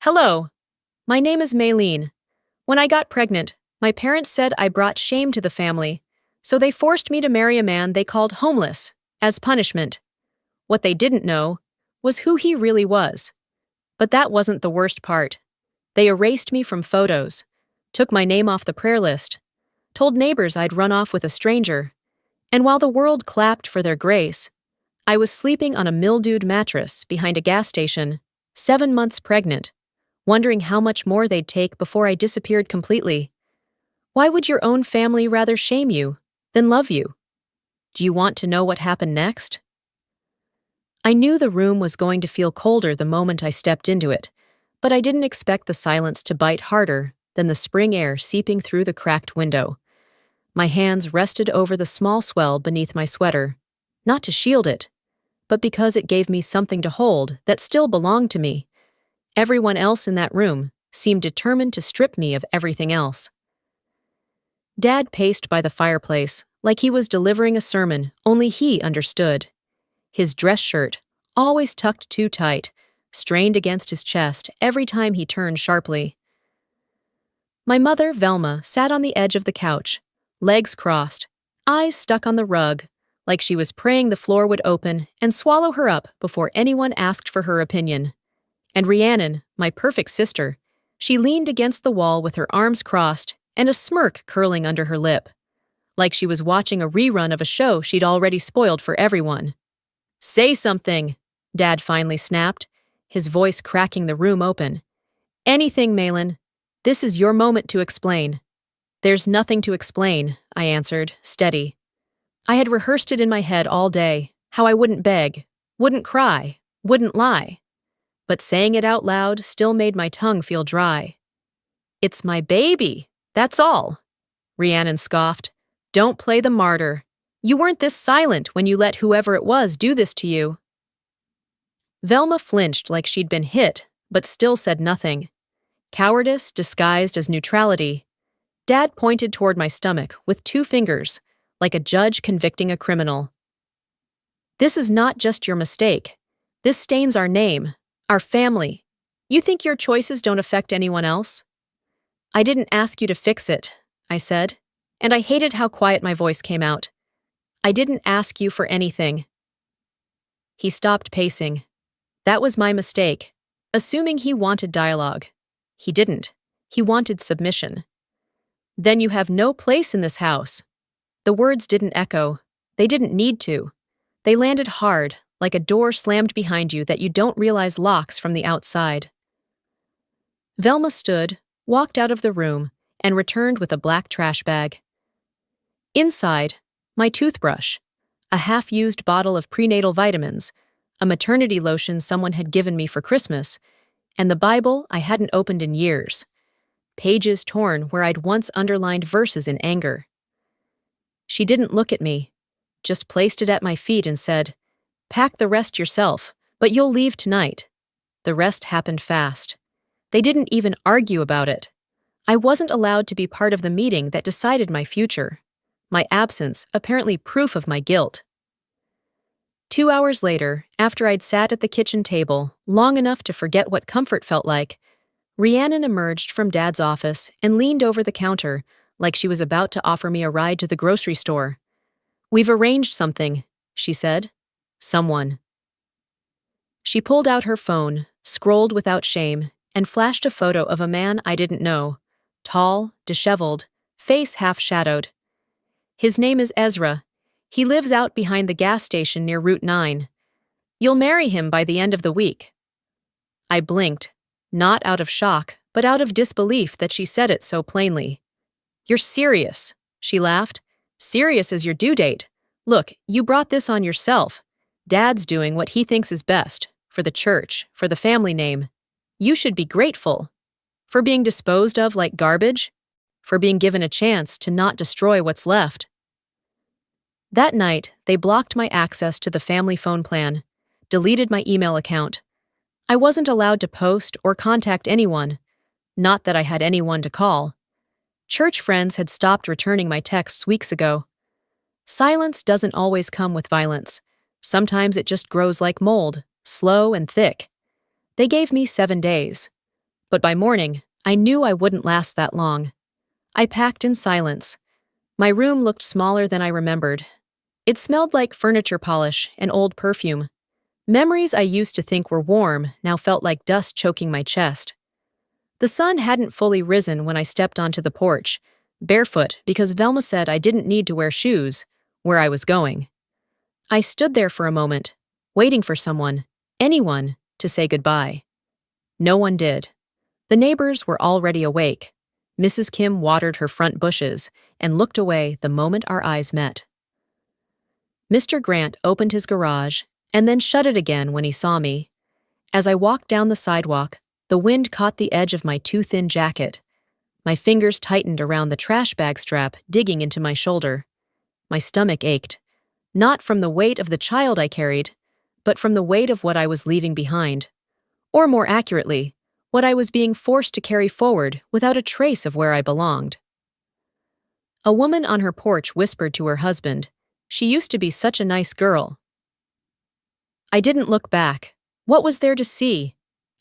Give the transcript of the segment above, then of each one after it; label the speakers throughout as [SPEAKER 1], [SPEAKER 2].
[SPEAKER 1] Hello, my name is Maylene. When I got pregnant, my parents said I brought shame to the family, so they forced me to marry a man they called homeless, as punishment. What they didn't know was who he really was. But that wasn't the worst part. They erased me from photos, took my name off the prayer list, told neighbors I'd run off with a stranger, and while the world clapped for their grace, I was sleeping on a mildewed mattress behind a gas station, 7 months pregnant, wondering how much more they'd take before I disappeared completely. Why would your own family rather shame you than love you? Do you want to know what happened next? I knew the room was going to feel colder the moment I stepped into it, but I didn't expect the silence to bite harder than the spring air seeping through the cracked window. My hands rested over the small swell beneath my sweater, not to shield it, but because it gave me something to hold that still belonged to me. Everyone else in that room seemed determined to strip me of everything else. Dad paced by the fireplace like he was delivering a sermon only he understood. His dress shirt, always tucked too tight, strained against his chest every time he turned sharply. My mother, Velma, sat on the edge of the couch, legs crossed, eyes stuck on the rug, like she was praying the floor would open and swallow her up before anyone asked for her opinion. And Rhiannon, my perfect sister, she leaned against the wall with her arms crossed and a smirk curling under her lip, like she was watching a rerun of a show she'd already spoiled for everyone. "Say something," Dad finally snapped, his voice cracking the room open. "Anything, Maylin. This is your moment to explain." "There's nothing to explain," I answered, steady. I had rehearsed it in my head all day, how I wouldn't beg, wouldn't cry, wouldn't lie. But saying it out loud still made my tongue feel dry. "It's my baby, that's all," Rhiannon scoffed. "Don't play the martyr. You weren't this silent when you let whoever it was do this to you." Velma flinched like she'd been hit, but still said nothing. Cowardice disguised as neutrality. Dad pointed toward my stomach with 2 fingers, like a judge convicting a criminal. "This is not just your mistake. This stains our name, our family. You think your choices don't affect anyone else?" "I didn't ask you to fix it," I said, and I hated how quiet my voice came out. "I didn't ask you for anything." He stopped pacing. That was my mistake, assuming he wanted dialogue. He didn't. He wanted submission. "Then you have no place in this house." The words didn't echo. They didn't need to. They landed hard, like a door slammed behind you that you don't realize locks from the outside. Velma stood, walked out of the room, and returned with a black trash bag. Inside, my toothbrush, a half-used bottle of prenatal vitamins, a maternity lotion someone had given me for Christmas, and the Bible I hadn't opened in years, pages torn where I'd once underlined verses in anger. She didn't look at me, just placed it at my feet and said, "Pack the rest yourself, but you'll leave tonight." The rest happened fast. They didn't even argue about it. I wasn't allowed to be part of the meeting that decided my future. My absence, apparently proof of my guilt. 2 hours later, after I'd sat at the kitchen table, long enough to forget what comfort felt like, Rhiannon emerged from Dad's office and leaned over the counter like she was about to offer me a ride to the grocery store. "We've arranged something," she said. "Someone." She pulled out her phone, scrolled without shame, and flashed a photo of a man I didn't know, tall, disheveled, face half-shadowed. "His name is Ezra. He lives out behind the gas station near Route 9. You'll marry him by the end of the week." I blinked, not out of shock, but out of disbelief that she said it so plainly. "You're serious," she laughed. "Serious as your due date. Look, you brought this on yourself. Dad's doing what he thinks is best, for the church, for the family name. You should be grateful. For being disposed of like garbage? For being given a chance to not destroy what's left." That night, they blocked my access to the family phone plan, deleted my email account. I wasn't allowed to post or contact anyone. Not that I had anyone to call. Church friends had stopped returning my texts weeks ago. Silence doesn't always come with violence. Sometimes it just grows like mold, slow and thick. They gave me 7 days. But by morning, I knew I wouldn't last that long. I packed in silence. My room looked smaller than I remembered. It smelled like furniture polish and old perfume. Memories I used to think were warm now felt like dust choking my chest. The sun hadn't fully risen when I stepped onto the porch, barefoot because Velma said I didn't need to wear shoes where I was going. I stood there for a moment, waiting for someone, anyone, to say goodbye. No one did. The neighbors were already awake. Mrs. Kim watered her front bushes and looked away the moment our eyes met. Mr. Grant opened his garage and then shut it again when he saw me. As I walked down the sidewalk, the wind caught the edge of my too-thin jacket. My fingers tightened around the trash bag strap digging into my shoulder. My stomach ached, not from the weight of the child I carried, but from the weight of what I was leaving behind. Or more accurately, what I was being forced to carry forward without a trace of where I belonged. A woman on her porch whispered to her husband, "She used to be such a nice girl." I didn't look back. What was there to see?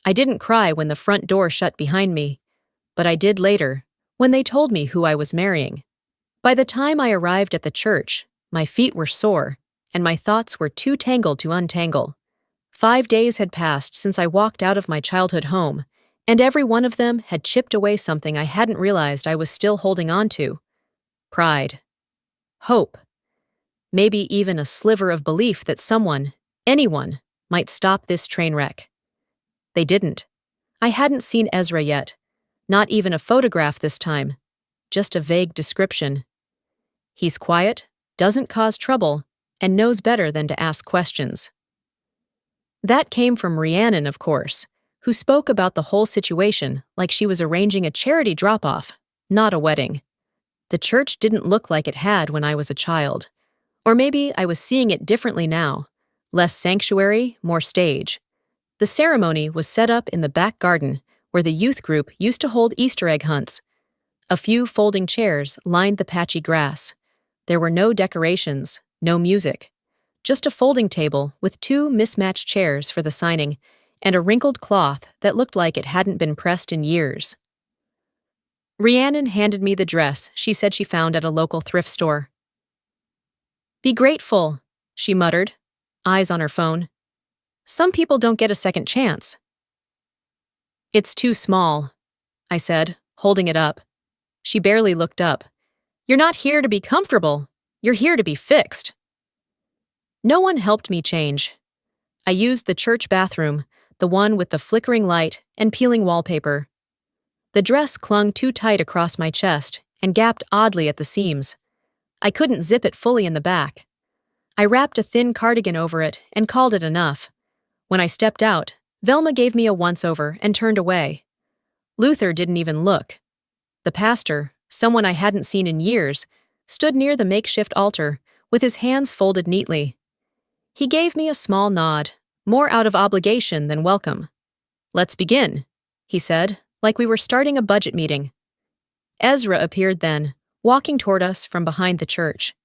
[SPEAKER 1] I didn't cry when the front door shut behind me, but I did later, when they told me who I was marrying. By the time I arrived at the church, my feet were sore, and my thoughts were too tangled to untangle. 5 days had passed since I walked out of my childhood home, and every one of them had chipped away something I hadn't realized I was still holding on to. Pride. Hope. Maybe even a sliver of belief that someone, anyone, might stop this train wreck. They didn't. I hadn't seen Ezra yet. Not even a photograph this time. Just a vague description. He's quiet, doesn't cause trouble, and knows better than to ask questions. That came from Rhiannon, of course, who spoke about the whole situation like she was arranging a charity drop-off, not a wedding. The church didn't look like it had when I was a child. Or maybe I was seeing it differently now. Less sanctuary, more stage. The ceremony was set up in the back garden where the youth group used to hold Easter egg hunts. A few folding chairs lined the patchy grass. There were no decorations, no music. Just a folding table with 2 mismatched chairs for the signing and a wrinkled cloth that looked like it hadn't been pressed in years. Rhiannon handed me the dress she said she found at a local thrift store. "Be grateful," she muttered, eyes on her phone. "Some people don't get a second chance." "It's too small," I said, holding it up. She barely looked up. "You're not here to be comfortable. You're here to be fixed." No one helped me change. I used the church bathroom, the one with the flickering light and peeling wallpaper. The dress clung too tight across my chest and gapped oddly at the seams. I couldn't zip it fully in the back. I wrapped a thin cardigan over it and called it enough. When I stepped out, Velma gave me a once-over and turned away. Luther didn't even look. The pastor, someone I hadn't seen in years, stood near the makeshift altar with his hands folded neatly. He gave me a small nod, more out of obligation than welcome. "Let's begin," he said, like we were starting a budget meeting. Ezra appeared then, walking toward us from behind the church.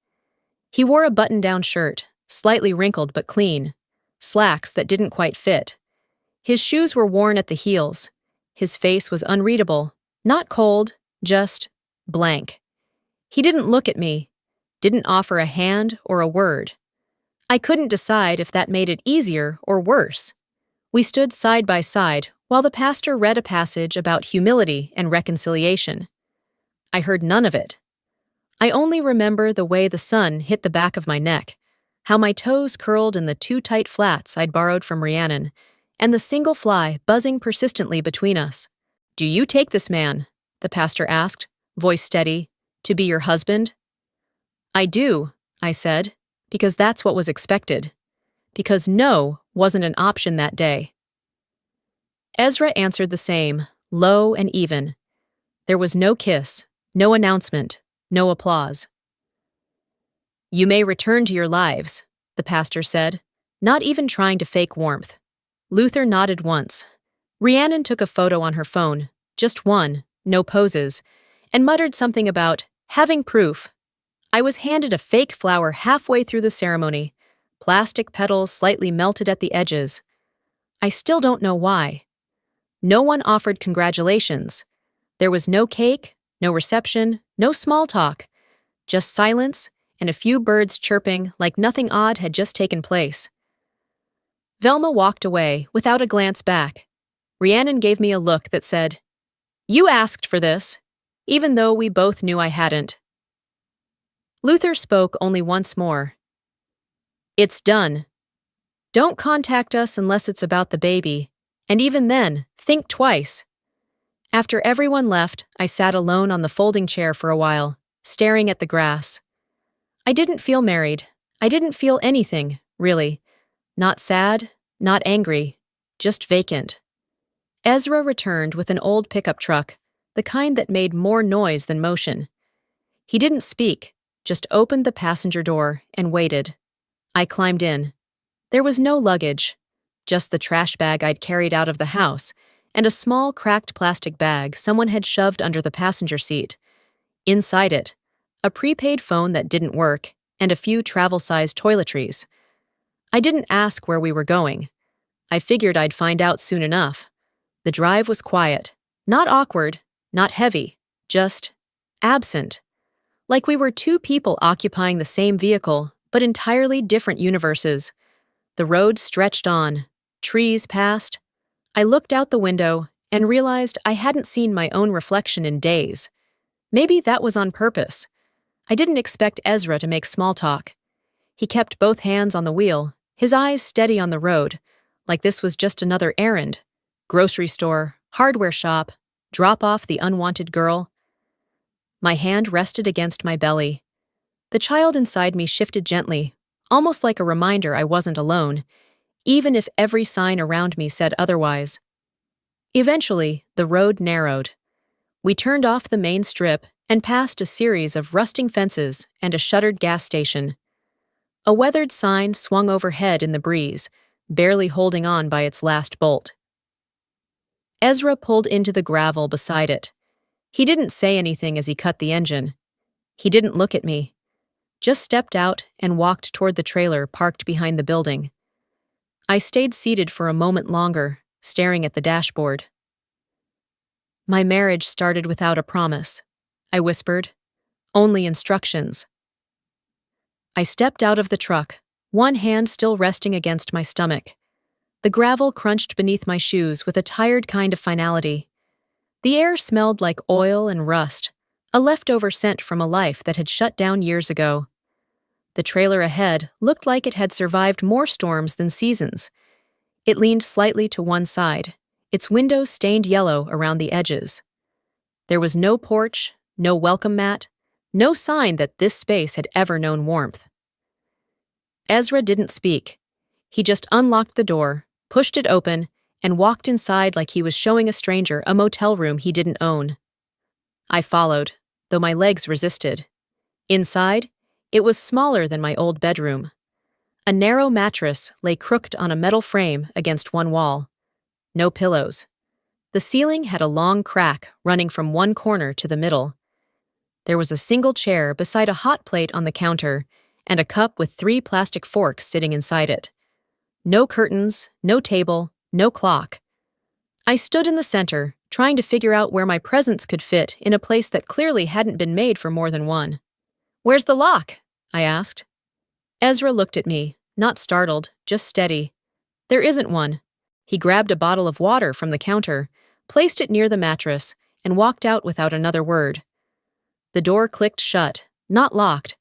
[SPEAKER 1] He wore a button-down shirt, slightly wrinkled but clean, slacks that didn't quite fit. His shoes were worn at the heels. His face was unreadable, not cold, just blank. He didn't look at me, didn't offer a hand or a word. I couldn't decide if that made it easier or worse. We stood side by side while the pastor read a passage about humility and reconciliation. I heard none of it. I only remember the way the sun hit the back of my neck, how my toes curled in the 2 tight flats I'd borrowed from Rhiannon, and the single fly buzzing persistently between us. "Do you take this man?" the pastor asked, voice steady, "to be your husband?" "I do," I said, because that's what was expected. Because no wasn't an option that day. Ezra answered the same, low and even. There was no kiss, no announcement, no applause. "You may return to your lives," the pastor said, not even trying to fake warmth. Luther nodded once. Rhiannon took a photo on her phone, just one, no poses, and muttered something about having proof. I was handed a fake flower halfway through the ceremony, plastic petals slightly melted at the edges. I still don't know why. No one offered congratulations. There was no cake, no reception, no small talk, just silence and a few birds chirping like nothing odd had just taken place. Velma walked away without a glance back. Rhiannon gave me a look that said, "You asked for this," even though we both knew I hadn't. Luther spoke only once more. "It's done. Don't contact us unless it's about the baby, and even then, think twice." After everyone left, I sat alone on the folding chair for a while, staring at the grass. I didn't feel married. I didn't feel anything, really. Not sad, not angry, just vacant. Ezra returned with an old pickup truck, the kind that made more noise than motion. He didn't speak, just opened the passenger door and waited. I climbed in. There was no luggage, just the trash bag I'd carried out of the house, and a small cracked plastic bag someone had shoved under the passenger seat. Inside it, a prepaid phone that didn't work, and a few travel-sized toiletries. I didn't ask where we were going. I figured I'd find out soon enough. The drive was quiet, not awkward, not heavy, just absent. Like we were two people occupying the same vehicle, but entirely different universes. The road stretched on, trees passed. I looked out the window and realized I hadn't seen my own reflection in days. Maybe that was on purpose. I didn't expect Ezra to make small talk. He kept both hands on the wheel, his eyes steady on the road, like this was just another errand. Grocery store, hardware shop, drop off the unwanted girl. My hand rested against my belly. The child inside me shifted gently, almost like a reminder I wasn't alone, even if every sign around me said otherwise. Eventually, the road narrowed. We turned off the main strip and passed a series of rusting fences and a shuttered gas station. A weathered sign swung overhead in the breeze, barely holding on by its last bolt. Ezra pulled into the gravel beside it. He didn't say anything as he cut the engine. He didn't look at me, just stepped out and walked toward the trailer parked behind the building. I stayed seated for a moment longer, staring at the dashboard. "My marriage started without a promise," I whispered. "Only instructions." I stepped out of the truck, one hand still resting against my stomach. The gravel crunched beneath my shoes with a tired kind of finality. The air smelled like oil and rust, a leftover scent from a life that had shut down years ago. The trailer ahead looked like it had survived more storms than seasons. It leaned slightly to one side, its windows stained yellow around the edges. There was no porch, no welcome mat, no sign that this space had ever known warmth. Ezra didn't speak. He just unlocked the door, pushed it open, and walked inside like he was showing a stranger a motel room he didn't own. I followed, though my legs resisted. Inside, it was smaller than my old bedroom. A narrow mattress lay crooked on a metal frame against one wall. No pillows. The ceiling had a long crack running from one corner to the middle. There was a single chair beside a hot plate on the counter and a cup with 3 plastic forks sitting inside it. No curtains, no table, no clock. I stood in the center, trying to figure out where my presents could fit in a place that clearly hadn't been made for more than one. "Where's the lock?" I asked. Ezra looked at me, not startled, just steady. "There isn't one." He grabbed a bottle of water from the counter, placed it near the mattress, and walked out without another word. The door clicked shut, not locked,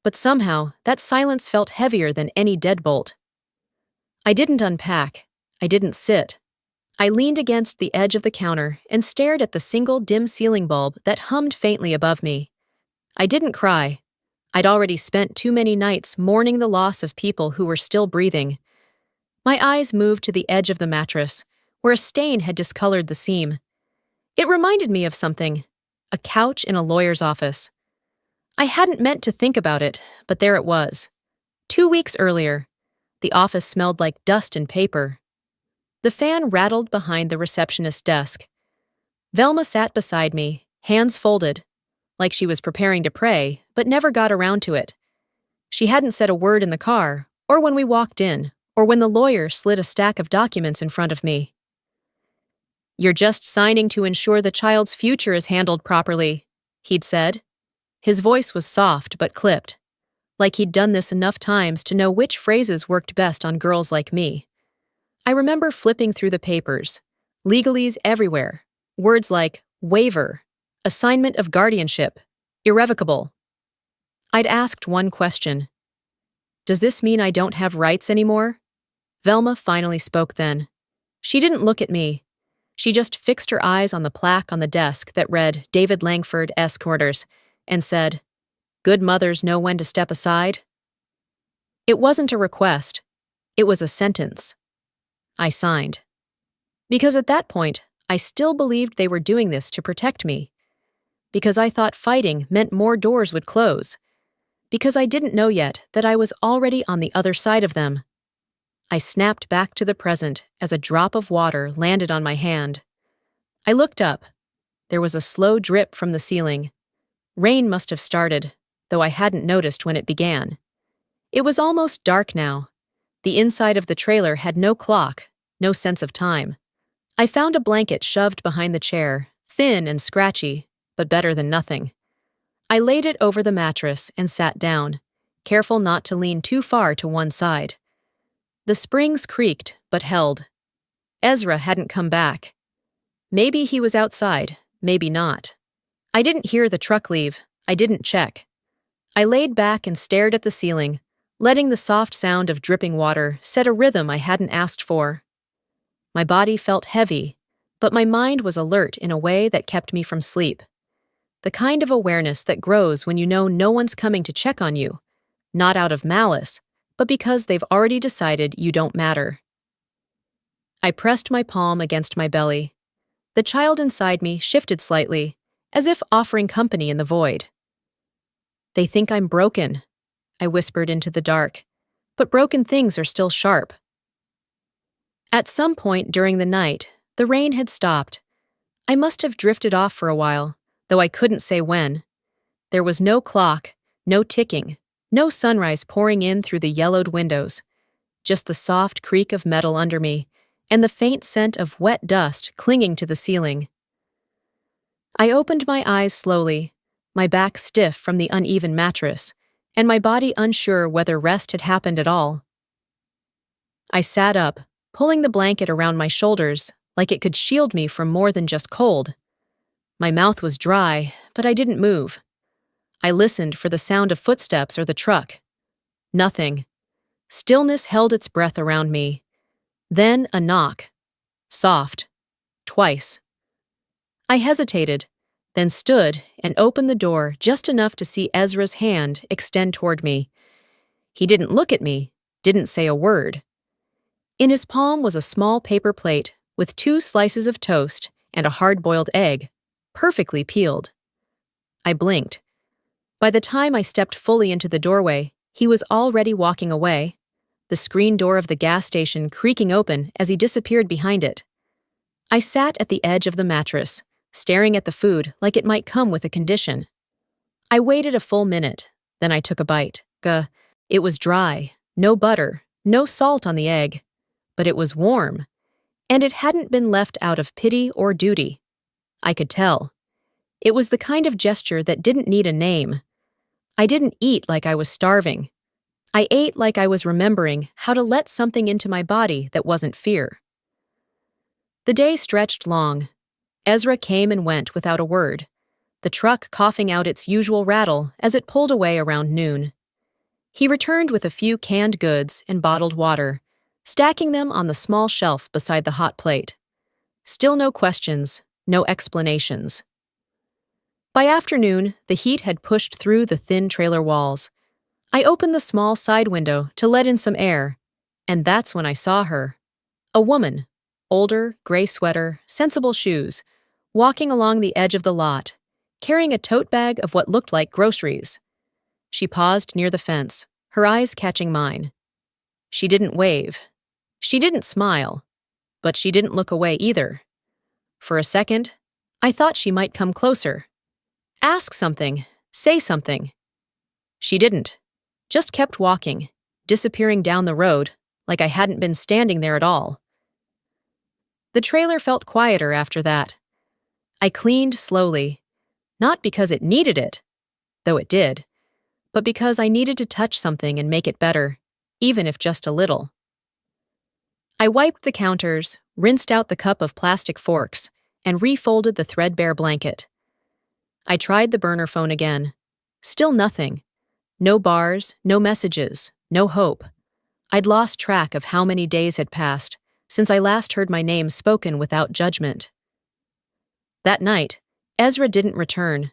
[SPEAKER 1] but somehow that silence felt heavier than any deadbolt. I didn't unpack. I didn't sit. I leaned against the edge of the counter and stared at the single dim ceiling bulb that hummed faintly above me. I didn't cry. I'd already spent too many nights mourning the loss of people who were still breathing. My eyes moved to the edge of the mattress, where a stain had discolored the seam. It reminded me of something, a couch in a lawyer's office. I hadn't meant to think about it, but there it was. 2 weeks earlier, the office smelled like dust and paper. The fan rattled behind the receptionist's desk. Velma sat beside me, hands folded, like she was preparing to pray, but never got around to it. She hadn't said a word in the car, or when we walked in, or when the lawyer slid a stack of documents in front of me. "You're just signing to ensure the child's future is handled properly," he'd said. His voice was soft but clipped, like he'd done this enough times to know which phrases worked best on girls like me. I remember flipping through the papers, legalese everywhere, words like waiver, assignment of guardianship, irrevocable. I'd asked one question: does this mean I don't have rights anymore? Velma finally spoke then. She didn't look at me. She just fixed her eyes on the plaque on the desk that read David Langford S. Quarters and said, "Good mothers know when to step aside." It wasn't a request. It was a sentence. I signed. Because at that point, I still believed they were doing this to protect me. Because I thought fighting meant more doors would close. Because I didn't know yet that I was already on the other side of them. I snapped back to the present as a drop of water landed on my hand. I looked up. There was a slow drip from the ceiling. Rain must have started, though I hadn't noticed when it began. It was almost dark now. The inside of the trailer had no clock, no sense of time. I found a blanket shoved behind the chair, thin and scratchy, but better than nothing. I laid it over the mattress and sat down, careful not to lean too far to one side. The springs creaked, but held. Ezra hadn't come back. Maybe he was outside, maybe not. I didn't hear the truck leave. I didn't check. I laid back and stared at the ceiling, letting the soft sound of dripping water set a rhythm I hadn't asked for. My body felt heavy, but my mind was alert in a way that kept me from sleep. The kind of awareness that grows when you know no one's coming to check on you, not out of malice, but because they've already decided you don't matter. I pressed my palm against my belly. The child inside me shifted slightly, as if offering company in the void. "They think I'm broken," I whispered into the dark, "but broken things are still sharp." At some point during the night, the rain had stopped. I must have drifted off for a while, though I couldn't say when. There was no clock, no ticking, no sunrise pouring in through the yellowed windows, just the soft creak of metal under me and the faint scent of wet dust clinging to the ceiling. I opened my eyes slowly, my back stiff from the uneven mattress, and my body unsure whether rest had happened at all. I sat up, pulling the blanket around my shoulders like it could shield me from more than just cold. My mouth was dry, but I didn't move. I listened for the sound of footsteps or the truck. Nothing. Stillness held its breath around me. Then a knock. Soft. Twice. I hesitated, then stood and opened the door just enough to see Ezra's hand extend toward me. He didn't look at me, didn't say a word. In his palm was a small paper plate with 2 slices of toast and a hard-boiled egg, perfectly peeled. I blinked. By the time I stepped fully into the doorway, he was already walking away, the screen door of the gas station creaking open as he disappeared behind it. I sat at the edge of the mattress, staring at the food like it might come with a condition. I waited a full minute, then I took a bite. It was dry, no butter, no salt on the egg, but it was warm, and it hadn't been left out of pity or duty. I could tell. It was the kind of gesture that didn't need a name. I didn't eat like I was starving. I ate like I was remembering how to let something into my body that wasn't fear. The day stretched long. Ezra came and went without a word, the truck coughing out its usual rattle as it pulled away around noon. He returned with a few canned goods and bottled water, stacking them on the small shelf beside the hot plate. Still no questions, no explanations. By afternoon, the heat had pushed through the thin trailer walls. I opened the small side window to let in some air, and that's when I saw her. A woman, older, gray sweater, sensible shoes, walking along the edge of the lot, carrying a tote bag of what looked like groceries. She paused near the fence, her eyes catching mine. She didn't wave. She didn't smile. But she didn't look away either. For a second, I thought she might come closer. Ask something, say something. She didn't, just kept walking, disappearing down the road like I hadn't been standing there at all. The trailer felt quieter after that. I cleaned slowly, not because it needed it, though it did, but because I needed to touch something and make it better, even if just a little. I wiped the counters, rinsed out the cup of plastic forks, and refolded the threadbare blanket. I tried the burner phone again. Still nothing. No bars, no messages, no hope. I'd lost track of how many days had passed since I last heard my name spoken without judgment. That night, Ezra didn't return.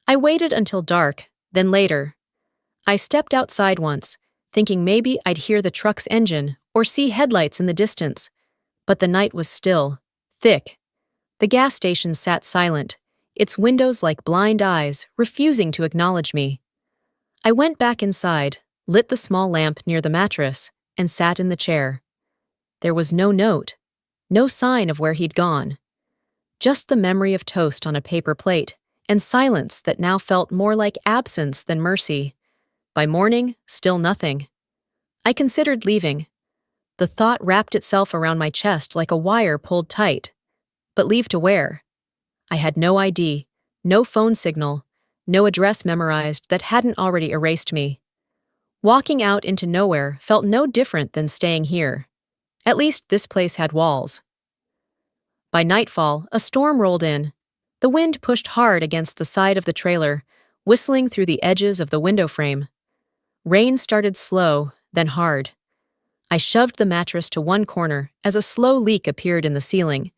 [SPEAKER 1] I waited until dark, then later. I stepped outside once, thinking maybe I'd hear the truck's engine or see headlights in the distance. But the night was still, thick. The gas station sat silent, its windows like blind eyes, refusing to acknowledge me. I went back inside, lit the small lamp near the mattress, and sat in the chair. There was no note, no sign of where he'd gone. Just the memory of toast on a paper plate, and silence that now felt more like absence than mercy. By morning, still nothing. I considered leaving. The thought wrapped itself around my chest like a wire pulled tight. But leave to where? I had no ID, no phone signal, no address memorized that hadn't already erased me. Walking out into nowhere felt no different than staying here. At least this place had walls. By nightfall, a storm rolled in. The wind pushed hard against the side of the trailer, whistling through the edges of the window frame. Rain started slow, then hard. I shoved the mattress to one corner as a slow leak appeared in the ceiling.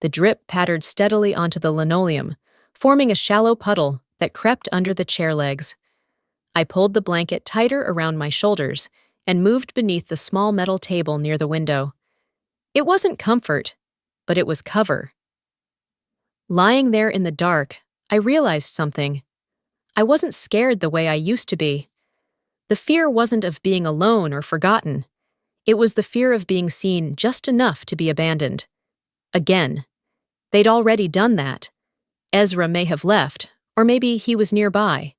[SPEAKER 1] The drip pattered steadily onto the linoleum, forming a shallow puddle that crept under the chair legs. I pulled the blanket tighter around my shoulders and moved beneath the small metal table near the window. It wasn't comfort, but it was cover. Lying there in the dark, I realized something. I wasn't scared the way I used to be. The fear wasn't of being alone or forgotten. It was the fear of being seen just enough to be abandoned. Again. They'd already done that. Ezra may have left, or maybe he was nearby.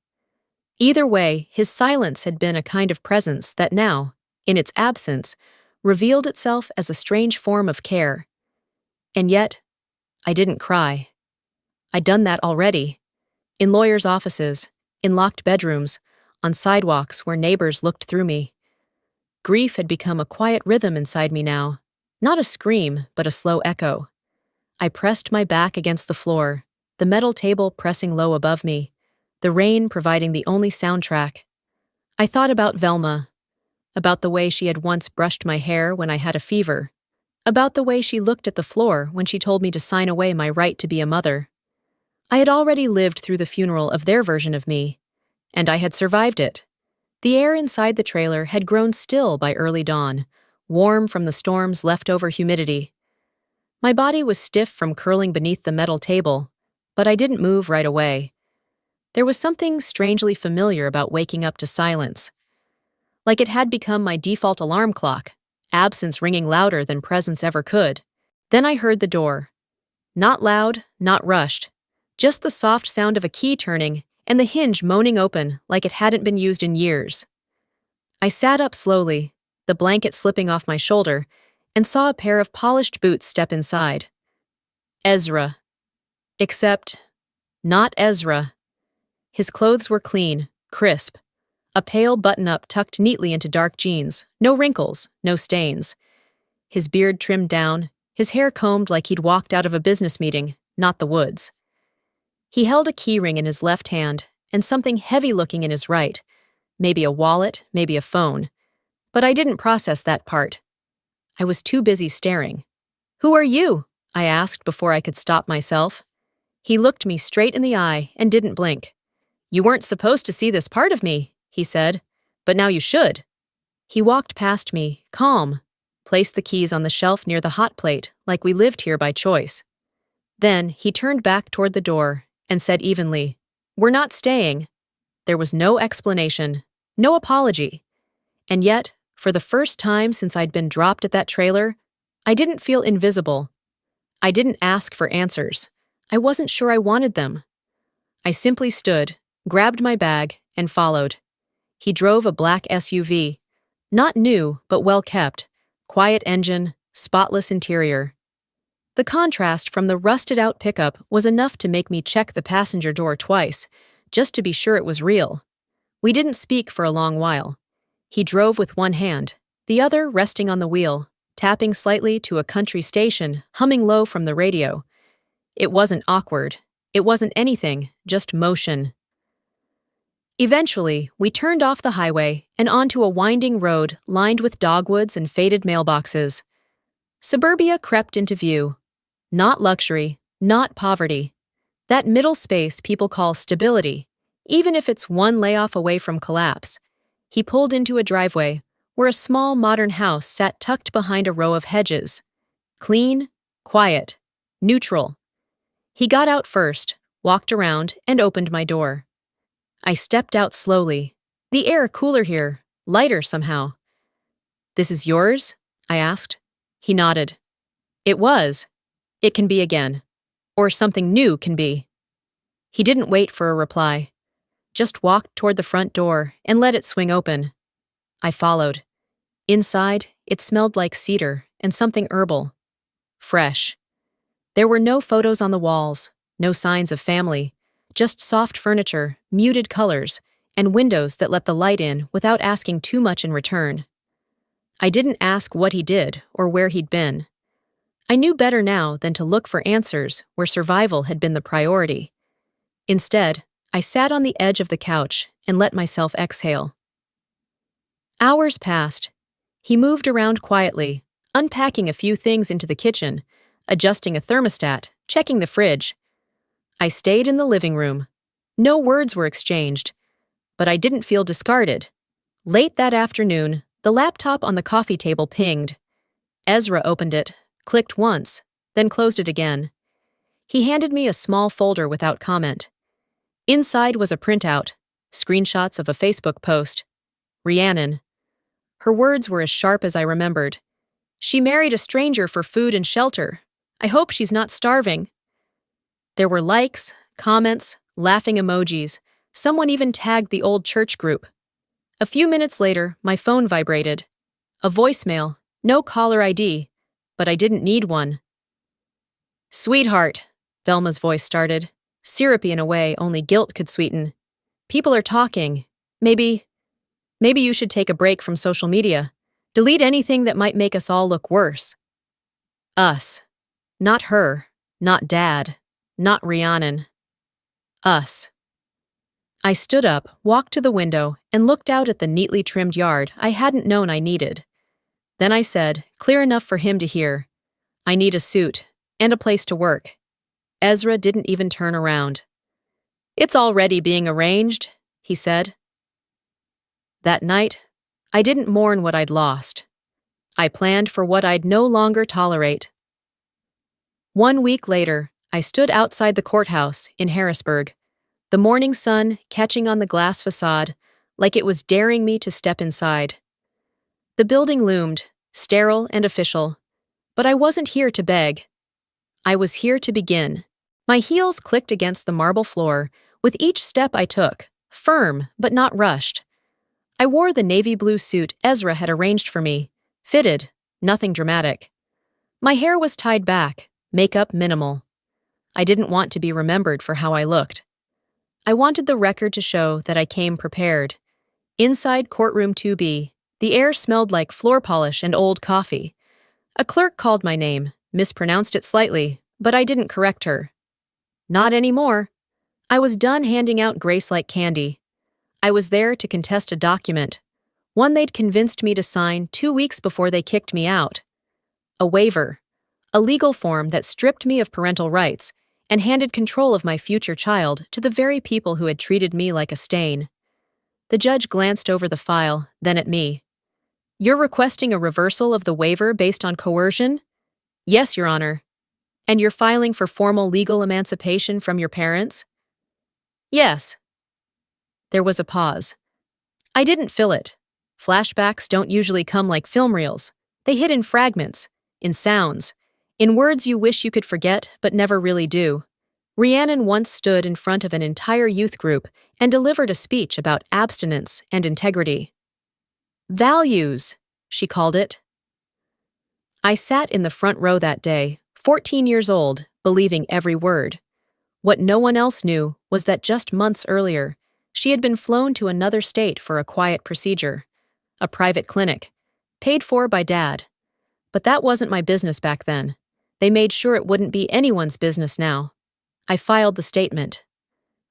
[SPEAKER 1] Either way, his silence had been a kind of presence that now, in its absence, revealed itself as a strange form of care. And yet, I didn't cry. I'd done that already. In lawyers' offices, in locked bedrooms, on sidewalks where neighbors looked through me. Grief had become a quiet rhythm inside me now, not a scream, but a slow echo. I pressed my back against the floor, the metal table pressing low above me, the rain providing the only soundtrack. I thought about Velma, about the way she had once brushed my hair when I had a fever, about the way she looked at the floor when she told me to sign away my right to be a mother. I had already lived through the funeral of their version of me, and I had survived it. The air inside the trailer had grown still by early dawn, warm from the storm's leftover humidity. My body was stiff from curling beneath the metal table, but I didn't move right away. There was something strangely familiar about waking up to silence. Like it had become my default alarm clock, absence ringing louder than presence ever could. Then I heard the door. Not loud, not rushed, just the soft sound of a key turning and the hinge moaning open like it hadn't been used in years. I sat up slowly, the blanket slipping off my shoulder, and saw a pair of polished boots step inside. Ezra. Except, not Ezra. His clothes were clean, crisp. A pale button-up tucked neatly into dark jeans, no wrinkles, no stains. His beard trimmed down, his hair combed like he'd walked out of a business meeting, not the woods. He held a keyring in his left hand and something heavy-looking in his right, maybe a wallet, maybe a phone. But I didn't process that part. I was too busy staring. "Who are you?" I asked before I could stop myself. He looked me straight in the eye and didn't blink. "You weren't supposed to see this part of me," he said, "but now you should." He walked past me, calm, placed the keys on the shelf near the hot plate like we lived here by choice. Then he turned back toward the door and said evenly, "We're not staying." There was no explanation, no apology. And yet, for the first time since I'd been dropped at that trailer, I didn't feel invisible. I didn't ask for answers. I wasn't sure I wanted them. I simply stood, grabbed my bag, and followed. He drove a black SUV. Not new, but well kept. Quiet engine, spotless interior. The contrast from the rusted-out pickup was enough to make me check the passenger door twice, just to be sure it was real. We didn't speak for a long while. He drove with one hand, the other resting on the wheel, tapping slightly to a country station, humming low from the radio. It wasn't awkward. It wasn't anything, just motion. Eventually, we turned off the highway and onto a winding road lined with dogwoods and faded mailboxes. Suburbia crept into view. Not luxury, not poverty. That middle space people call stability, even if it's one layoff away from collapse. He pulled into a driveway where a small modern house sat tucked behind a row of hedges. Clean, quiet, neutral. He got out first, walked around, and opened my door. I stepped out slowly. The air cooler here, lighter somehow. "This is yours?" I asked. He nodded. "It was. It can be again. Or something new can be." He didn't wait for a reply. Just walked toward the front door and let it swing open. I followed. Inside, it smelled like cedar and something herbal. Fresh. There were no photos on the walls, no signs of family, just soft furniture, muted colors, and windows that let the light in without asking too much in return. I didn't ask what he did or where he'd been. I knew better now than to look for answers where survival had been the priority. Instead, I sat on the edge of the couch and let myself exhale. Hours passed. He moved around quietly, unpacking a few things into the kitchen, adjusting a thermostat, checking the fridge. I stayed in the living room. No words were exchanged, but I didn't feel discarded. Late that afternoon, the laptop on the coffee table pinged. Ezra opened it, clicked once, then closed it again. He handed me a small folder without comment. Inside was a printout, screenshots of a Facebook post. Rhiannon. Her words were as sharp as I remembered. "She married a stranger for food and shelter. I hope she's not starving." There were likes, comments, laughing emojis. Someone even tagged the old church group. A few minutes later, my phone vibrated. A voicemail, no caller ID, but I didn't need one. "Sweetheart," Velma's voice started, syrupy in a way only guilt could sweeten. "People are talking. Maybe you should take a break from social media. Delete anything that might make us all look worse." Us. Not her. Not Dad. Not Rhiannon. Us. I stood up, walked to the window, and looked out at the neatly trimmed yard I hadn't known I needed. Then I said, clear enough for him to hear, "I need a suit, and a place to work." Ezra didn't even turn around. "It's already being arranged," he said. That night, I didn't mourn what I'd lost. I planned for what I'd no longer tolerate. 1 week later, I stood outside the courthouse in Harrisburg, the morning sun catching on the glass facade like it was daring me to step inside. The building loomed, sterile and official, but I wasn't here to beg. I was here to begin. My heels clicked against the marble floor with each step I took, firm but not rushed. I wore the navy blue suit Ezra had arranged for me, fitted, nothing dramatic. My hair was tied back, makeup minimal. I didn't want to be remembered for how I looked. I wanted the record to show that I came prepared. Inside courtroom 2B, the air smelled like floor polish and old coffee. A clerk called my name, mispronounced it slightly, but I didn't correct her. Not anymore. I was done handing out grace-like candy. I was there to contest a document, one they'd convinced me to sign 2 weeks before they kicked me out. A waiver, a legal form that stripped me of parental rights and handed control of my future child to the very people who had treated me like a stain. The judge glanced over the file, then at me. "You're requesting a reversal of the waiver based on coercion?" "Yes, Your Honor." "And you're filing for formal legal emancipation from your parents?" "Yes." There was a pause. I didn't fill it. Flashbacks don't usually come like film reels. They hit in fragments, in sounds, in words you wish you could forget but never really do. Rhiannon once stood in front of an entire youth group and delivered a speech about abstinence and integrity. "Values," she called it. I sat in the front row that day, 14 years old, believing every word. What no one else knew was that just months earlier, she had been flown to another state for a quiet procedure, a private clinic, paid for by Dad. But that wasn't my business back then. They made sure it wouldn't be anyone's business now. I filed the statement.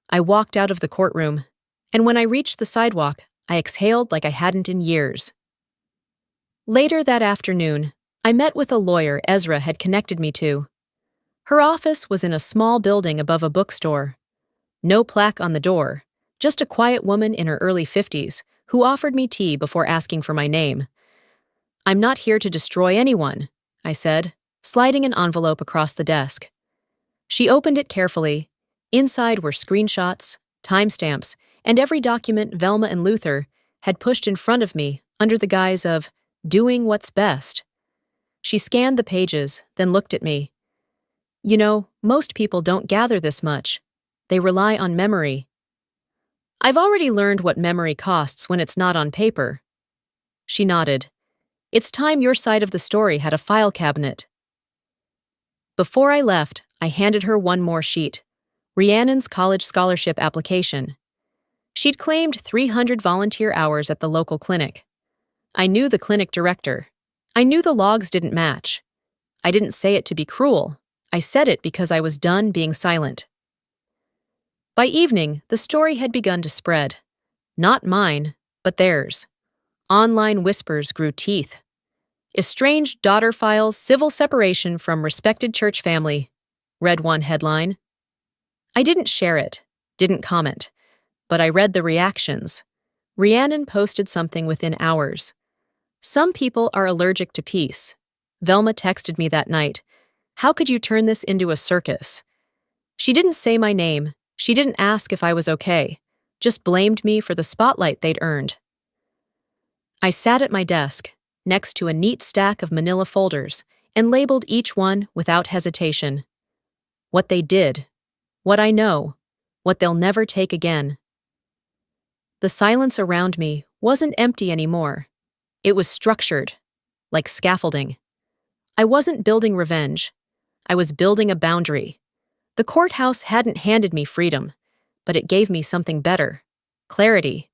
[SPEAKER 1] I walked out of the courtroom, and when I reached the sidewalk, I exhaled like I hadn't in years. Later that afternoon, I met with a lawyer Ezra had connected me to. Her office was in a small building above a bookstore. No plaque on the door, just a quiet woman in her early 50s who offered me tea before asking for my name. "I'm not here to destroy anyone," I said, sliding an envelope across the desk. She opened it carefully. Inside were screenshots, timestamps, and every document Velma and Luther had pushed in front of me under the guise of doing what's best. She scanned the pages, then looked at me. "You know, most people don't gather this much. They rely on memory." "I've already learned what memory costs when it's not on paper." She nodded. "It's time your side of the story had a file cabinet." Before I left, I handed her one more sheet, Rhiannon's college scholarship application. She'd claimed 300 volunteer hours at the local clinic. I knew the clinic director. I knew the logs didn't match. I didn't say it to be cruel. I said it because I was done being silent. By evening, the story had begun to spread. Not mine, but theirs. Online whispers grew teeth. "Estranged daughter files civil separation from respected church family," read one headline. I didn't share it, didn't comment, but I read the reactions. Rhiannon posted something within hours. "Some people are allergic to peace." Velma texted me that night. "How could you turn this into a circus?" She didn't say my name. She didn't ask if I was okay. Just blamed me for the spotlight they'd earned. I sat at my desk, next to a neat stack of manila folders, and labeled each one without hesitation. What they did. What I know. What they'll never take again. The silence around me wasn't empty anymore. It was structured, like scaffolding. I wasn't building revenge. I was building a boundary. The courthouse hadn't handed me freedom, but it gave me something better, clarity.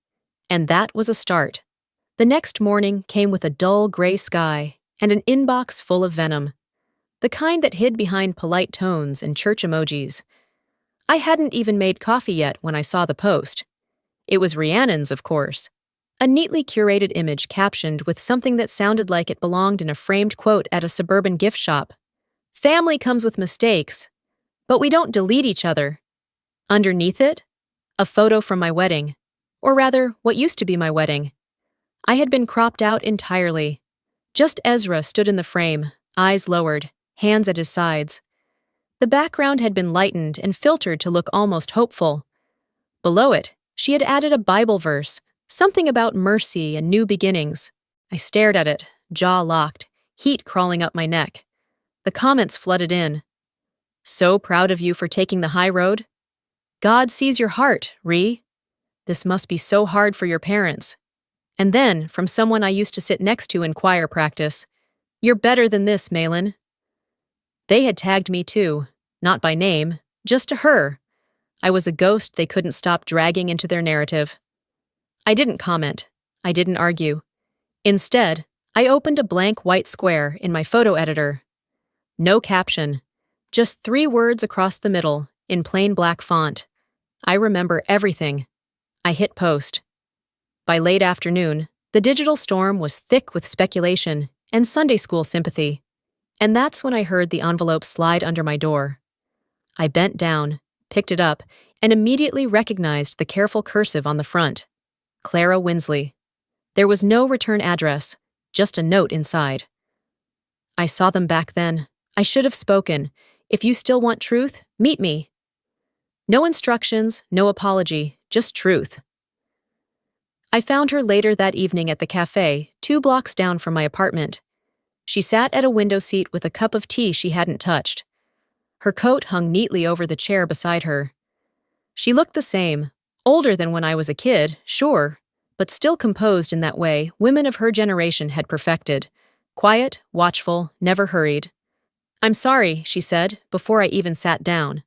[SPEAKER 1] And that was a start. The next morning came with a dull gray sky and an inbox full of venom, the kind that hid behind polite tones and church emojis. I hadn't even made coffee yet when I saw the post. It was Rhiannon's, of course. A neatly curated image captioned with something that sounded like it belonged in a framed quote at a suburban gift shop. "Family comes with mistakes, but we don't delete each other." Underneath it, a photo from my wedding, or rather, what used to be my wedding. I had been cropped out entirely. Just Ezra stood in the frame, eyes lowered, hands at his sides. The background had been lightened and filtered to look almost hopeful. Below it, she had added a Bible verse, something about mercy and new beginnings. I stared at it, jaw locked, heat crawling up my neck. The comments flooded in. "So proud of you for taking the high road." "God sees your heart, Rhi." "This must be so hard for your parents." And then, from someone I used to sit next to in choir practice, "You're better than this, Maylin." They had tagged me too, not by name, just to her. I was a ghost they couldn't stop dragging into their narrative. I didn't comment. I didn't argue. Instead, I opened a blank white square in my photo editor. No caption, just 3 words across the middle, in plain black font. I remember everything. I hit post. By late afternoon, the digital storm was thick with speculation and Sunday school sympathy. And that's when I heard the envelope slide under my door. I bent down, picked it up, and immediately recognized the careful cursive on the front. Clara Winsley. There was no return address, just a note inside. "I saw them back then. I should have spoken. If you still want truth, meet me." No instructions, no apology, just truth. I found her later that evening at the cafe, 2 blocks down from my apartment. She sat at a window seat with a cup of tea she hadn't touched. Her coat hung neatly over the chair beside her. She looked the same, older than when I was a kid, sure, but still composed in that way women of her generation had perfected. Quiet, watchful, never hurried. "I'm sorry," she said, before I even sat down.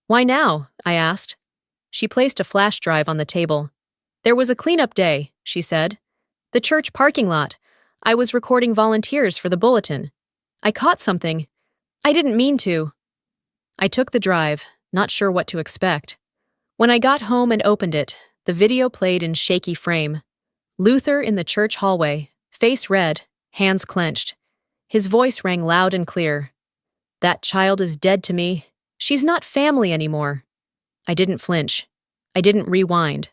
[SPEAKER 1] "Why now?" I asked. She placed a flash drive on the table. "There was a cleanup day," she said. "The church parking lot. I was recording volunteers for the bulletin. I caught something. I didn't mean to." I took the drive, not sure what to expect. When I got home and opened it, the video played in shaky frame. Luther in the church hallway, face red, hands clenched. His voice rang loud and clear. "That child is dead to me. She's not family anymore." I didn't flinch. I didn't rewind.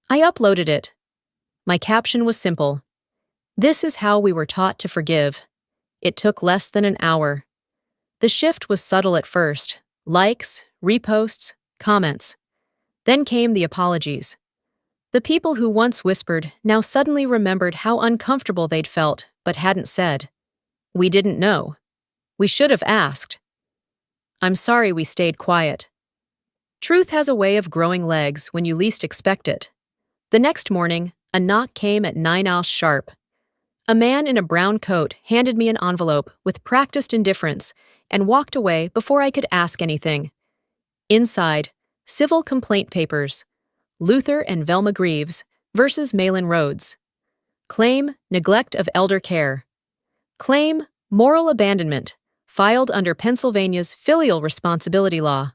[SPEAKER 1] I uploaded it. My caption was simple. "This is how we were taught to forgive." It took less than an hour. The shift was subtle at first. Likes, reposts, comments. Then came the apologies. The people who once whispered now suddenly remembered how uncomfortable they'd felt, but hadn't said. "We didn't know. We should have asked." "I'm sorry we stayed quiet." Truth has a way of growing legs when you least expect it. The next morning, a knock came at 9 hours sharp. A man in a brown coat handed me an envelope with practiced indifference and walked away before I could ask anything. Inside, civil complaint papers. Luther and Velma Greaves versus Malin Rhodes. Claim neglect of elder care. Claim moral abandonment, filed under Pennsylvania's filial responsibility law.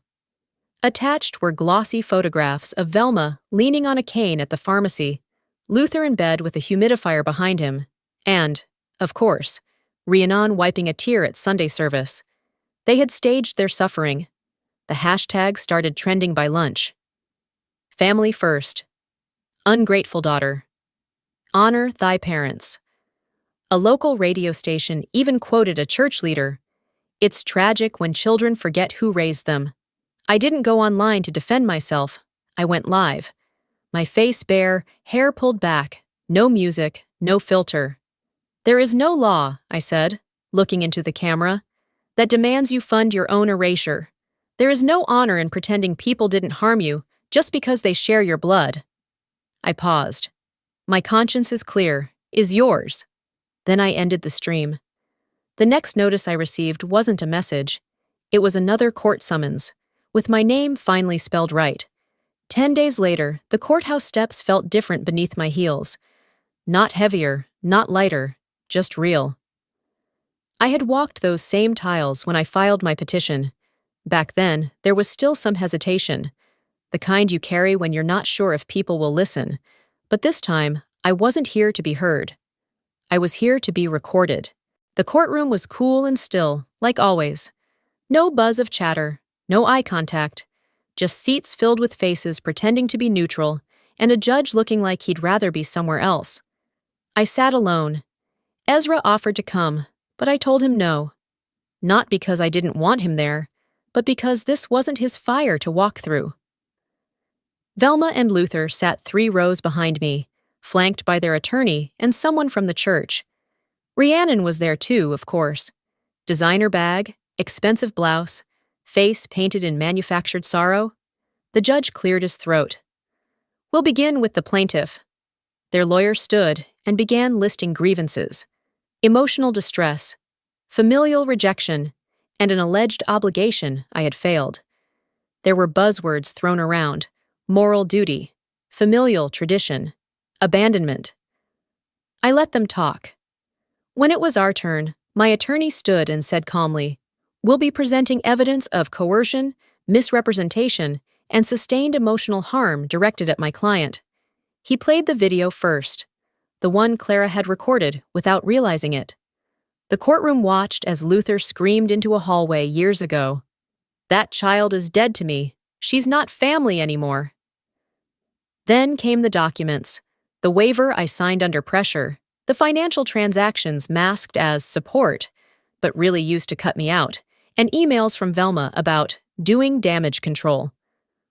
[SPEAKER 1] Attached were glossy photographs of Velma leaning on a cane at the pharmacy, Luther in bed with a humidifier behind him, and, of course, Rhiannon wiping a tear at Sunday service. They had staged their suffering. The hashtag started trending by lunch. Family first. Ungrateful daughter. Honor thy parents. A local radio station even quoted a church leader. "It's tragic when children forget who raised them." I didn't go online to defend myself. I went live. My face bare, hair pulled back, no music, no filter. "There is no law," I said, looking into the camera, "that demands you fund your own erasure. There is no honor in pretending people didn't harm you just because they share your blood." I paused. My conscience is clear. Is yours? Then I ended the stream. The next notice I received wasn't a message. It was another court summons, with my name finally spelled right. 10 days later, the courthouse steps felt different beneath my heels. Not heavier, not lighter, just real. I had walked those same tiles when I filed my petition. Back then, there was still some hesitation, the kind you carry when you're not sure if people will listen. But this time, I wasn't here to be heard. I was here to be recorded. The courtroom was cool and still, like always. No buzz of chatter, no eye contact, just seats filled with faces pretending to be neutral, and a judge looking like he'd rather be somewhere else. I sat alone. Ezra offered to come, but I told him no. Not because I didn't want him there, but because this wasn't his fire to walk through. Velma and Luther sat 3 rows behind me, flanked by their attorney and someone from the church. Rhiannon was there too, of course. Designer bag, expensive blouse, face painted in manufactured sorrow. The judge cleared his throat. "We'll begin with the plaintiff." Their lawyer stood and began listing grievances. Emotional distress, familial rejection, and an alleged obligation I had failed. There were buzzwords thrown around: moral duty, familial tradition, abandonment. I let them talk. When it was our turn, my attorney stood and said calmly, "We'll be presenting evidence of coercion, misrepresentation, and sustained emotional harm directed at my client." He played the video first, the one Clara had recorded without realizing it. The courtroom watched as Luther screamed into a hallway years ago. "That child is dead to me. She's not family anymore." Then came the documents, the waiver I signed under pressure, the financial transactions masked as support, but really used to cut me out, and emails from Velma about doing damage control.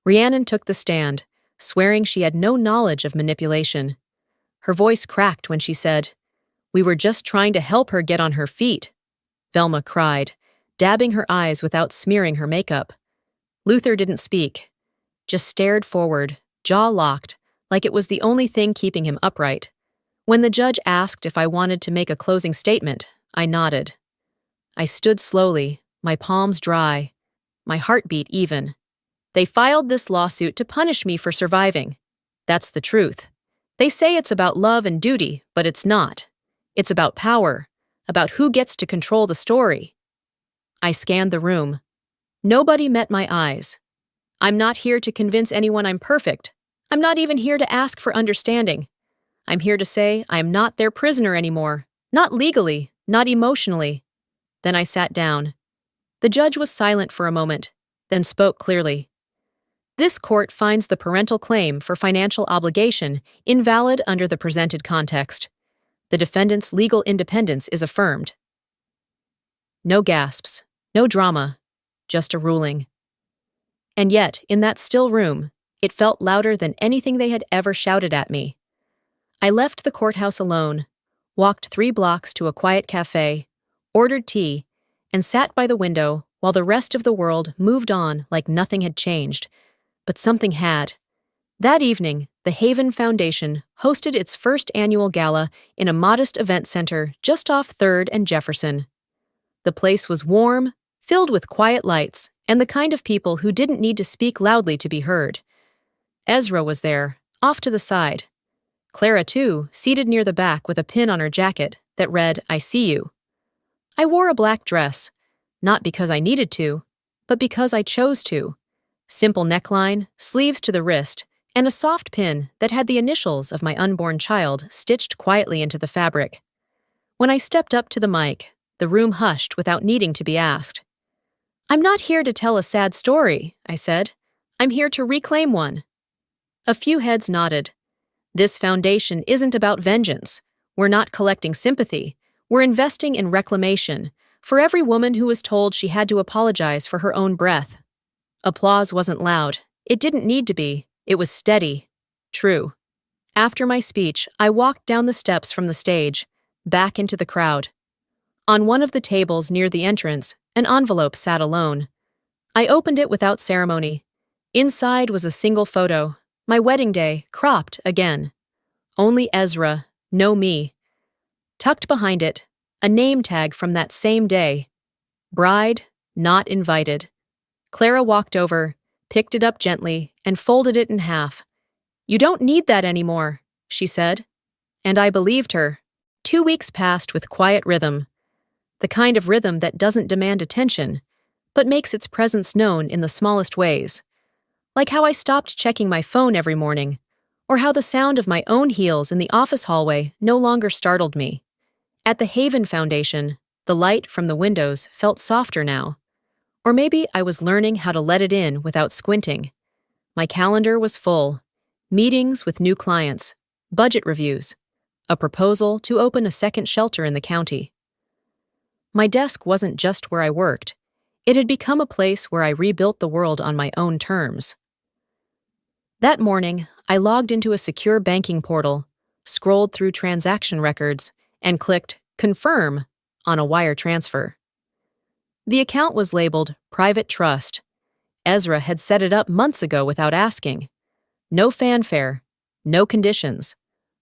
[SPEAKER 1] Rhiannon took the stand, swearing she had no knowledge of manipulation. Her voice cracked when she said, "We were just trying to help her get on her feet." Velma cried, dabbing her eyes without smearing her makeup. Luther didn't speak, just stared forward, jaw locked, like it was the only thing keeping him upright. When the judge asked if I wanted to make a closing statement, I nodded. I stood slowly, my palms dry, my heartbeat even. They filed this lawsuit to punish me for surviving. That's the truth. They say it's about love and duty, but it's not. It's about power, about who gets to control the story. I scanned the room. Nobody met my eyes. I'm not here to convince anyone I'm perfect. I'm not even here to ask for understanding. I'm here to say I'm not their prisoner anymore. Not legally, not emotionally. Then I sat down. The judge was silent for a moment, then spoke clearly. This court finds the parental claim for financial obligation invalid under the presented context. The defendant's legal independence is affirmed. No gasps, no drama, just a ruling. And yet, in that still room, it felt louder than anything they had ever shouted at me. I left the courthouse alone, walked 3 blocks to a quiet cafe, ordered tea, and sat by the window while the rest of the world moved on like nothing had changed. But something had. That evening, the Haven Foundation hosted its first annual gala in a modest event center just off 3rd and Jefferson. The place was warm, filled with quiet lights, and the kind of people who didn't need to speak loudly to be heard. Ezra was there, off to the side. Clara, too, seated near the back with a pin on her jacket that read, "I see you." I wore a black dress, not because I needed to, but because I chose to. Simple neckline, sleeves to the wrist, and a soft pin that had the initials of my unborn child stitched quietly into the fabric. When I stepped up to the mic, the room hushed without needing to be asked. "I'm not here to tell a sad story," I said. "I'm here to reclaim one." A few heads nodded. This foundation isn't about vengeance. We're not collecting sympathy. We're investing in reclamation, for every woman who was told she had to apologize for her own breath. Applause wasn't loud. It didn't need to be. It was steady. True. After my speech, I walked down the steps from the stage, back into the crowd. On one of the tables near the entrance, an envelope sat alone. I opened it without ceremony. Inside was a single photo, my wedding day, cropped again. Only Ezra, no me. Tucked behind it, a name tag from that same day. Bride, not invited. Clara walked over, picked it up gently, and folded it in half. "You don't need that anymore," she said. And I believed her. 2 weeks passed with quiet rhythm. The kind of rhythm that doesn't demand attention, but makes its presence known in the smallest ways. Like how I stopped checking my phone every morning, or how the sound of my own heels in the office hallway no longer startled me. At the Haven Foundation, the light from the windows felt softer now. Or maybe I was learning how to let it in without squinting. My calendar was full. Meetings with new clients, budget reviews, a proposal to open a second shelter in the county. My desk wasn't just where I worked. It had become a place where I rebuilt the world on my own terms. That morning, I logged into a secure banking portal, scrolled through transaction records, and clicked "Confirm" on a wire transfer. The account was labeled Private Trust. Ezra had set it up months ago without asking. No fanfare, no conditions.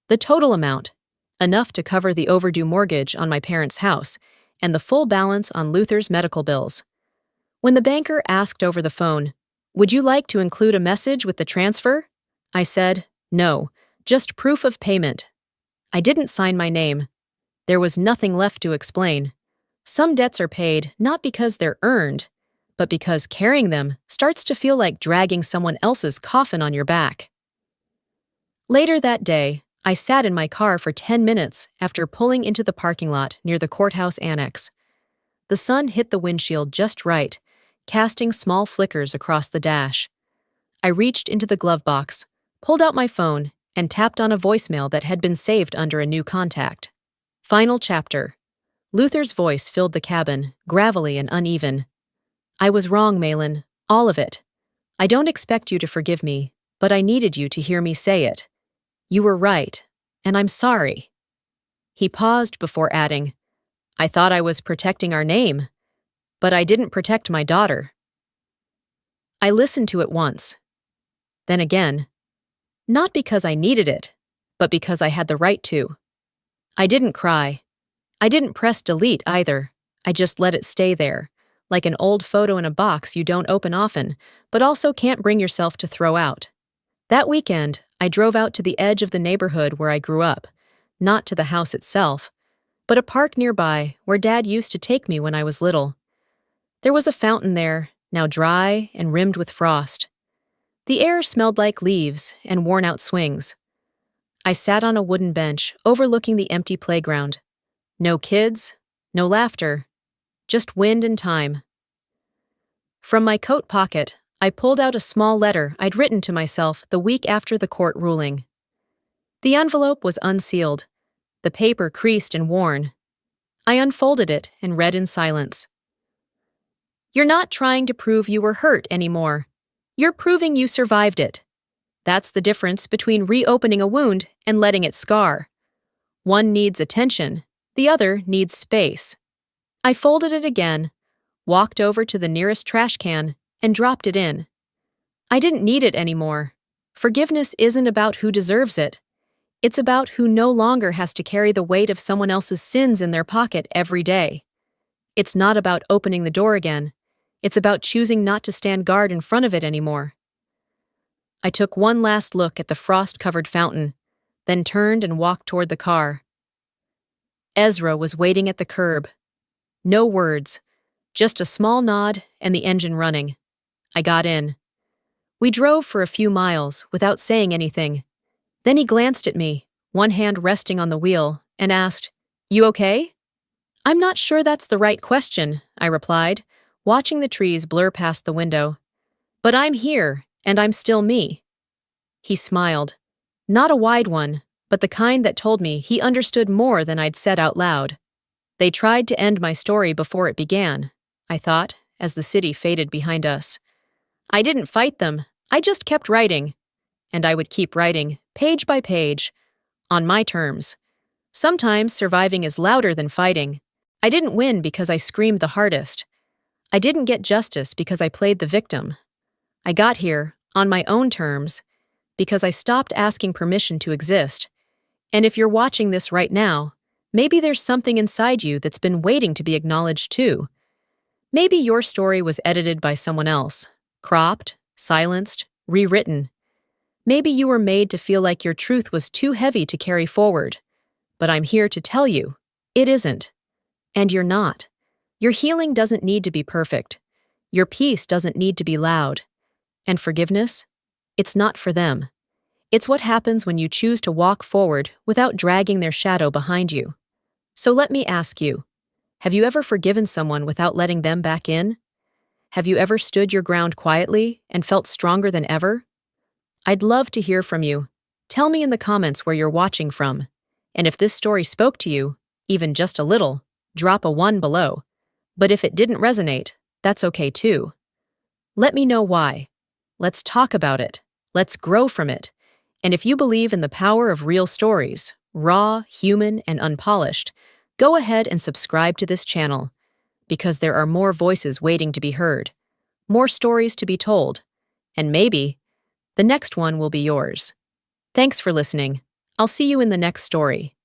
[SPEAKER 1] The total amount, enough to cover the overdue mortgage on my parents' house and the full balance on Luther's medical bills. When the banker asked over the phone, "Would you like to include a message with the transfer?" I said, "No, just proof of payment." I didn't sign my name. There was nothing left to explain. Some debts are paid not because they're earned, but because carrying them starts to feel like dragging someone else's coffin on your back. Later that day, I sat in my car for 10 minutes after pulling into the parking lot near the courthouse annex. The sun hit the windshield just right, casting small flickers across the dash. I reached into the glove box, pulled out my phone, and tapped on a voicemail that had been saved under a new contact. Final chapter. Luther's voice filled the cabin, gravelly and uneven. "I was wrong, Malin, all of it. I don't expect you to forgive me, but I needed you to hear me say it. You were right, and I'm sorry." He paused before adding, "I thought I was protecting our name, but I didn't protect my daughter." I listened to it once, then again, not because I needed it, but because I had the right to. I didn't cry. I didn't press delete either. I just let it stay there, like an old photo in a box you don't open often, but also can't bring yourself to throw out. That weekend, I drove out to the edge of the neighborhood where I grew up, not to the house itself, but a park nearby where Dad used to take me when I was little. There was a fountain there, now dry and rimmed with frost. The air smelled like leaves and worn-out swings. I sat on a wooden bench overlooking the empty playground. No kids, no laughter, just wind and time. From my coat pocket, I pulled out a small letter I'd written to myself the week after the court ruling. The envelope was unsealed, the paper creased and worn. I unfolded it and read in silence. "You're not trying to prove you were hurt anymore. You're proving you survived it. That's the difference between reopening a wound and letting it scar. One needs attention, the other needs space." I folded it again, walked over to the nearest trash can, and dropped it in. I didn't need it anymore. Forgiveness isn't about who deserves it. It's about who no longer has to carry the weight of someone else's sins in their pocket every day. It's not about opening the door again. It's about choosing not to stand guard in front of it anymore. I took one last look at the frost-covered fountain, then turned and walked toward the car. Ezra was waiting at the curb. No words, just a small nod and the engine running. I got in. We drove for a few miles without saying anything. Then he glanced at me, one hand resting on the wheel, and asked, "You okay?" "I'm not sure that's the right question," I replied, watching the trees blur past the window. "But I'm here, and I'm still me." He smiled. Not a wide one, but the kind that told me he understood more than I'd said out loud. They tried to end my story before it began, I thought, as the city faded behind us. I didn't fight them, I just kept writing. And I would keep writing, page by page, on my terms. Sometimes surviving is louder than fighting. I didn't win because I screamed the hardest. I didn't get justice because I played the victim. I got here, on my own terms, because I stopped asking permission to exist. And if you're watching this right now, maybe there's something inside you that's been waiting to be acknowledged too. Maybe your story was edited by someone else, cropped, silenced, rewritten. Maybe you were made to feel like your truth was too heavy to carry forward. But I'm here to tell you, it isn't. And you're not. Your healing doesn't need to be perfect. Your peace doesn't need to be loud. And forgiveness? It's not for them. It's what happens when you choose to walk forward without dragging their shadow behind you. So let me ask you, have you ever forgiven someone without letting them back in? Have you ever stood your ground quietly and felt stronger than ever? I'd love to hear from you. Tell me in the comments where you're watching from. And if this story spoke to you, even just a little, drop a 1 below. But if it didn't resonate, that's okay too. Let me know why. Let's talk about it. Let's grow from it. And if you believe in the power of real stories, raw, human, and unpolished, go ahead and subscribe to this channel, because there are more voices waiting to be heard, more stories to be told, and maybe the next one will be yours. Thanks for listening. I'll see you in the next story.